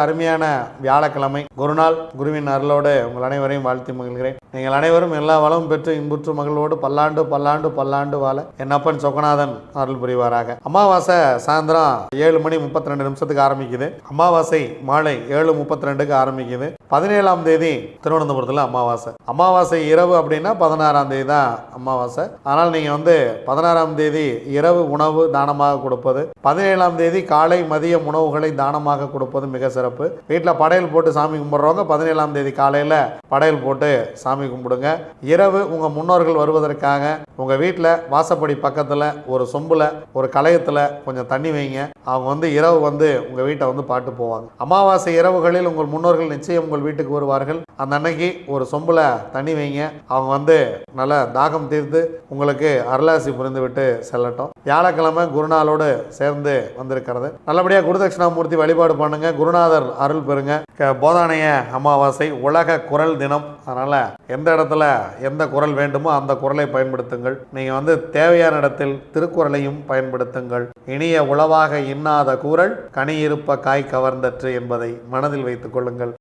அருமையான வியாழக்கிழமை குருநாள் குருவின் அருளோடு உங்கள் அனைவரையும் வாழ்த்தி மகிழ்கிறேன். நீங்கள் அனைவரும் எல்லா வளமும் பெற்று இன்புற்று மகிழ்வோடு பல்லாண்டு பல்லாண்டு பல்லாண்டு வாழ என் அப்பன் சொக்கநாதன் அருள் புரிவாராக. அமாவாசை சாயந்தரம் 7:32 ஆரம்பிக்குது. அமாவாசை மாலை 7:32 ஆரம்பிக்குது. 17ஆம் தேதி திருவனந்தபுரத்தில் அமாவாசை. அமாவாசை இரவு அப்படின்னா 16ஆம் தேதி தான் அமாவாசை. அதனால் நீங்கள் 16ஆம் தேதி இரவு உணவு தானமாக கொடுப்பது, 17ஆம் தேதி காலை மதிய உணவுகளை தானமாக கொடுப்பது மிக சிறப்பு. வீட்டில் படையல் போட்டு சாமி கும்பிட்றவங்க 17ஆம் தேதி காலையில் படையல் போட்டு சாமி கும்பிடுங்க. இரவு உங்கள் முன்னோர்கள் வருவதற்காக உங்கள் வீட்டில் வாசப்படி பக்கத்தில் ஒரு சொம்பில் ஒரு கலயத்தில் கொஞ்சம் தண்ணி வைங்க. அவங்க இரவு உங்கள் வீட்டை பாட்டு போவாங்க. அமாவாசை இரவுகளில் உங்கள் முன்னோர்கள் நிச்சயம் உங்கள் வீட்டுக்கு வருவார்கள். அந்த அன்னைக்கு ஒரு சொம்பில் தண்ணி வைங்க. அவங்க நல்ல தாகம் தீர்த்து உங்களுக்கு அருளாசி புரிந்து விட்டு செல்லட்டும். வியாழக்கிழமை குருநாளோடு சேர்ந்து வந்திருக்கிறது. நல்லபடியாக குருதட்சிணாமூர்த்தி வழிபாடு பண்ணுங்க. குருநாதர் அருள் பெறுங்க. போதானைய அமாவாசை உலக குரல் தினம். அதனால எந்த இடத்துல எந்த குரல் வேண்டுமோ அந்த குரலை பயன்படுத்துங்கள். நீங்க தேவையான இடத்தில் திருக்குறளையும் பயன்படுத்துங்கள். இனிய உளவாக இன்னாத கூறல் கனி இருப்ப காய் கவர்ந்தற்று என்பதை மனதில் வைத்துக் கொள்ளுங்கள்.